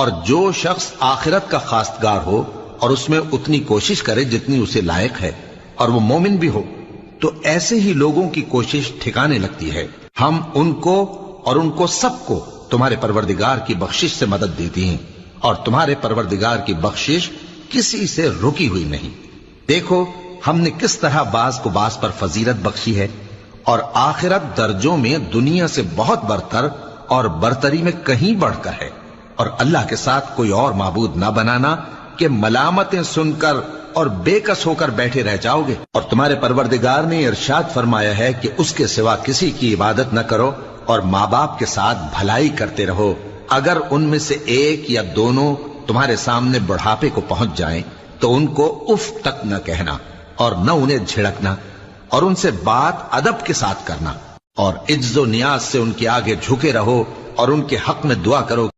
اور جو شخص آخرت کا خواستگار ہو اور اس میں اتنی کوشش کرے جتنی اسے لائق ہے اور وہ مومن بھی ہو، تو ایسے ہی لوگوں کی کوشش ٹھکانے لگتی ہے۔ ہم ان کو اور ان کو سب کو تمہارے پروردگار کی بخشش سے مدد دیتی ہیں، اور تمہارے پروردگار کی بخشش کسی سے رکی ہوئی نہیں۔ دیکھو ہم نے کس طرح بعض کو بعض پر فضیلت بخشی ہے، اور آخرت درجوں میں دنیا سے بہت برتر اور برتری میں کہیں بڑھ کر ہے، اور اللہ کے ساتھ کوئی اور معبود نہ بنانا کہ ملامتیں سن کر اور بے کس ہو کر بیٹھے رہ جاؤ گے۔ اور تمہارے پروردگار نے ارشاد فرمایا ہے کہ اس کے سوا کسی کی عبادت نہ کرو، اور ماں باپ کے ساتھ بھلائی کرتے رہو۔ اگر ان میں سے ایک یا دونوں تمہارے سامنے بڑھاپے کو پہنچ جائیں تو ان کو اف تک نہ کہنا، اور نہ انہیں جھڑکنا، اور ان سے بات ادب کے ساتھ کرنا، اور عجز و نیاز سے ان کے آگے جھکے رہو، اور ان کے حق میں دعا کرو